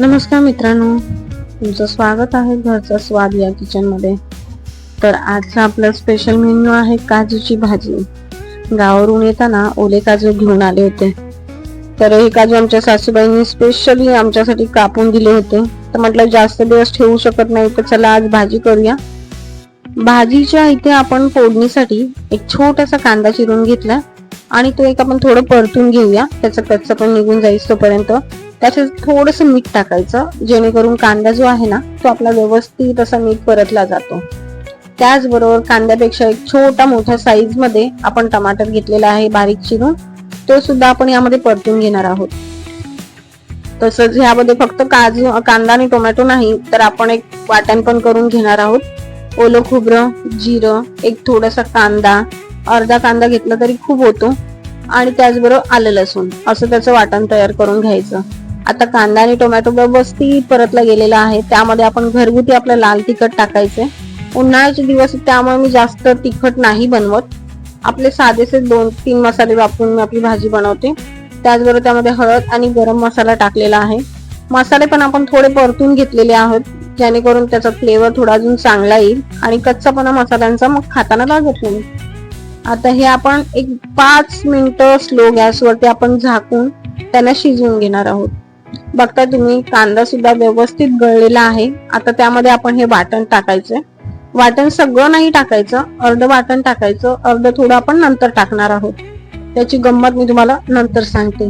नमस्कार मित्रांनो, तुमचं स्वागत आहे घरचा स्वाद या किचन मध्ये. तर आजचा आपला स्पेशल मेन्यू आहे काजूची भाजी. गावावरून येताना ओले काजू घेऊन आले होते. तर हे काजू आमच्या सासूबाईंनी स्पेशली आमच्यासाठी कापून दिले होते. तर म्हटलं जास्त दिवस ठेवू शकत नाही, तर चला आज भाजी करूया. भाजीच्या इथे आपण फोडणीसाठी एक छोटासा कांदा चिरून घेतला आणि तो एक आपण थोडं परतून घेऊया, त्याचं कच्चं पण निघून जाईल तोपर्यंत. त्याच्यात थोडंसं मीठ टाकायचं, जेणेकरून कांदा जो आहे ना तो आपला व्यवस्थित असा मीठ परतला जातो. त्याचबरोबर कांद्यापेक्षा एक छोटा मोठ्या साईज मध्ये आपण टमाटर घेतलेला आहे बारीक चिरून, तो सुद्धा आपण यामध्ये परतून घेणार आहोत. तसंच यामध्ये फक्त कांदा आणि टोमॅटो नाही, तर आपण एक वाटण पण करून घेणार आहोत. ओलं खोबरं, जिरं, एक थोडासा कांदा, अर्धा कांदा घेतला तरी खूप होतो, आणि त्याचबरोबर आलं लसूण, असं त्याचं वाटण तयार करून घ्यायचं. आता कांदा आणि टोमॅटो व्यवस्थित परतला गेलेला आहे. त्यामध्ये आपण घरगुती आपलं लाल तिखट टाकायचंय. उन्हाळ्याचे दिवस त्यामुळे मी जास्त तिखट नाही बनवत, आपले साधेसे 2-3 मसाले वापरून मी आपली भाजी बनवते. त्याचबरोबर त्यामध्ये हळद आणि गरम मसाला टाकलेला आहे. मसाले पण आपण थोडे परतून घेतलेले आहोत, जेणेकरून त्याचा फ्लेवर थोडा अजून चांगला येईल आणि कच्चापणा मसाल्यांचा मग खाताना लागत नाही. आता हे आपण एक 5 मिनिटं स्लो गॅसवरती आपण झाकून त्यांना शिजवून घेणार आहोत. बघताय तुम्ही कांदा सुद्धा व्यवस्थित गळलेला आहे. आता त्यामध्ये आपण हे वाटण टाकायचंय. वाटण सगळं नाही टाकायचं, अर्ध वाटण टाकायचं, अर्ध थोडं आपण नंतर टाकणार आहोत. त्याची गंमत मी तुम्हाला नंतर सांगते.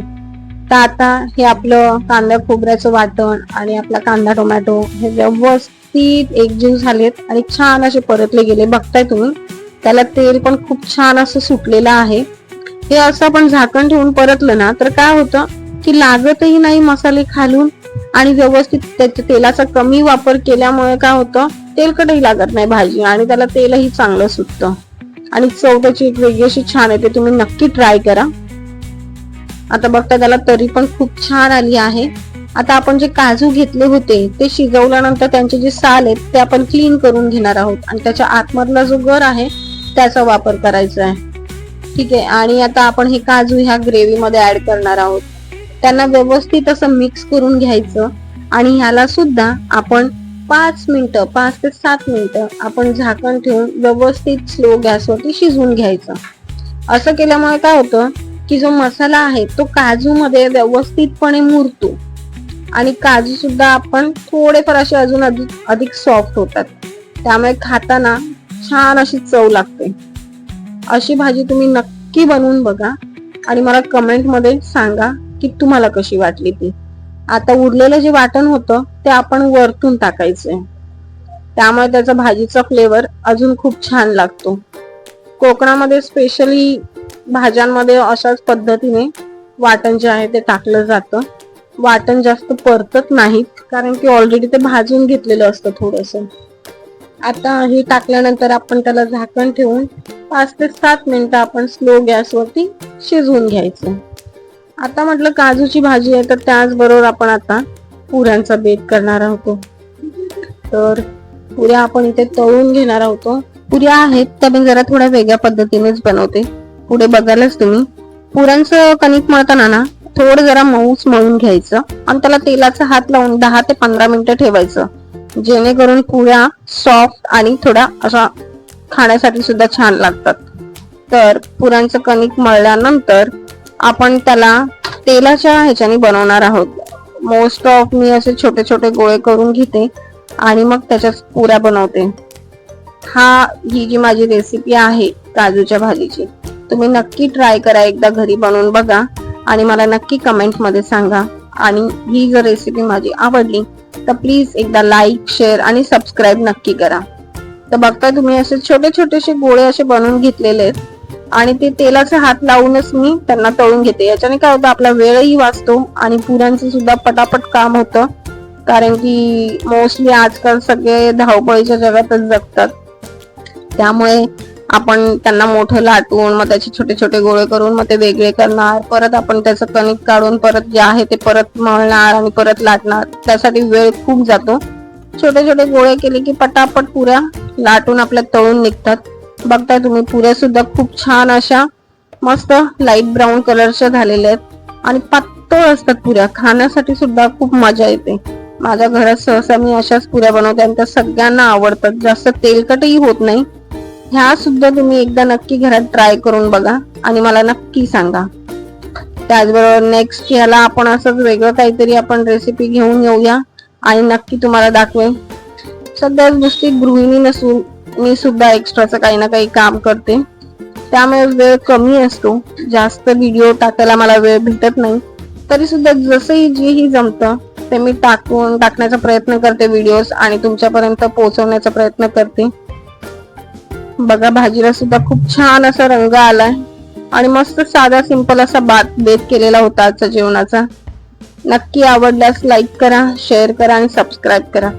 तर आता हे आपलं कांदा खोबऱ्याचं वाटण आणि आपला कांदा टोमॅटो हे व्यवस्थित एकजीव झालेत आणि छान असे परतले गेले. बघताय तुम्ही त्याला तेल पण खूप छान असं सुटलेलं आहे. हे असं आपण झाकण ठेवून परतलं ना तर काय होतं की लागतही नाही मसाले खालून, आणि व्यवस्थित त्याच्या तेलाचा कमी वापर केल्यामुळे काय होतं, तेलकटही लागत नाही भाजी आणि त्याला तेलही चांगलं सुटतं आणि चव त्याची एक वेगळी अशी छान येते. तुम्ही नक्की ट्राय करा. आता बघता त्याला तरी पण खूप छान आली आहे. आता आपण जे काजू घेतले होते ते शिजवल्यानंतर त्यांचे जे साल आहेत ते आपण क्लीन करून घेणार आहोत आणि त्याच्या आतमधला जो गर आहे त्याचा वापर करायचा आहे. ठीक आहे. आणि आता आपण हे काजू ह्या ग्रेव्ही मध्ये ऍड करणार आहोत. त्यांना व्यवस्थित असं मिक्स करून घ्यायचं आणि ह्याला सुद्धा आपण 5 ते 7 मिनिटं आपण झाकण ठेवून व्यवस्थित स्लो गॅसवरती शिजवून घ्यायचं. असं केल्यामुळे काय होतं की जो मसाला आहे तो काजू मध्ये व्यवस्थितपणे मुरतो आणि काजू सुद्धा आपण थोडेफार असे अजून अधिक सॉफ्ट होतात. त्यामुळे खाताना छान अशी चव लागते. अशी भाजी तुम्ही नक्की बनवून बघा आणि मला कमेंट मध्ये सांगा की तुम्हाला कशी वाटली ती. आता उरलेलं जे वाटण होतं ते आपण वरतून टाकायचंय, त्यामुळे त्याचा भाजीचा फ्लेवर अजून खूप छान लागतो. कोकणामध्ये स्पेशली भाज्यांमध्ये अशाच पद्धतीने वाटण जे आहे ते टाकलं जातं. वाटण जास्त परतत नाहीत, कारण की ऑलरेडी ते भाजून घेतलेलं असतं थोडंसं. आता हे टाकल्यानंतर आपण त्याला झाकण ठेवून 5 ते 7 मिनिटं आपण स्लो गॅसवरती शिजवून घ्यायचं. आता म्हटलं काजूची भाजी आहे, तर त्याचबरोबर आपण आता पुऱ्यांचा बेत करणार आहोत. तर पुऱ्या आपण इथे तळून घेणार आहोत. पुऱ्या आहेत त्या मी जरा थोड्या वेगळ्या पद्धतीनेच बनवते. पुढे बघायलाच तुम्ही. पुऱ्यांचं कणिक मळताना ना थोडं जरा मऊच मळून घ्यायचं आणि त्याला तेलाचा हात लावून 10 ते 15 मिनिटं ठेवायचं, जेणेकरून पुऱ्या सॉफ्ट आणि थोडा असा खाण्यासाठी सुद्धा छान लागतात. तर पुऱ्यांचं कणिक मळल्यानंतर आपण त्याला तेलाच्या ह्याच्याने बनवणार आहोत. मोस्ट ऑफ मी असे छोटे छोटे गोळे करून घेते आणि मग त्याच्या पुऱ्या बनवते. ही जी माझी रेसिपी आहे काजूच्या भाजीची, तुम्ही नक्की ट्राय करा, एकदा घरी बनवून बघा आणि मला नक्की कमेंट मध्ये सांगा. आणि ही जर रेसिपी माझी आवडली तर प्लीज एकदा लाईक, शेअर आणि सबस्क्राईब नक्की करा. तर बघताय तुम्ही असे छोटे छोटेसे गोळे असे बनवून घेतलेले आहेत आणि ते तेलाचा हात लावूनच मी त्यांना तळून घेते. याच्याने काय होतं, आपला वेळही वाचतो आणि पुऱ्यांचं सुद्धा पटापट काम होतं, कारण की मोस्टली आजकाल सगळे धावपळीच्या जगातच जगतात. त्यामुळे आपण त्यांना मोठं लाटून मग त्याचे छोटे छोटे गोळे करून मग ते वेगळे करणार, परत आपण त्याचं कणिक काढून परत जे आहे ते परत मळणार आणि परत लाटणार, त्यासाठी वेळ खूप जातो. छोटे छोटे गोळे केले की पटापट पुऱ्या लाटून आपल्या तळून निघतात. बघताय तुम्ही पुऱ्या सुद्धा खूप छान अशा मस्त लाईट ब्राऊन कलरच्या झालेल्या आहेत आणि पातळ असतात पुऱ्या, खाण्यासाठी सुद्धा खूप मजा येते. माझ्या घरात सहसा मी अशाच पुऱ्या बनवते आणि त्या सगळ्यांना आवडतात, जास्त तेलकटही होत नाही. ह्या सुद्धा तुम्ही एकदा नक्की घरात ट्राय करून बघा आणि मला नक्की सांगा. त्याचबरोबर नेक्स्ट ह्याला आपण असंच वेगळं काहीतरी आपण रेसिपी घेऊन येऊया आणि नक्की तुम्हाला दाखवेन. सध्याच नुसती गृहिणी नसून मी सुद्धा एक्स्ट्राचं काही ना काही काम करते, त्यामुळे वेळ कमी असतो, जास्त व्हिडिओ टाकायला मला वेळ भेटत नाही. तरी सुद्धा जसंही जेही जमतं ते मी टाकण्याचा प्रयत्न करते व्हिडिओज आणि तुमच्यापर्यंत पोहोचवण्याचा प्रयत्न करते. बघा भाजीला सुद्धा खूप छान असा रंग आलाय आणि मस्त साधा सिंपल असा बेत केलेला होता आजच्या जेवणाचा. नक्की आवडल्यास लाईक करा, शेअर करा आणि सबस्क्राईब करा.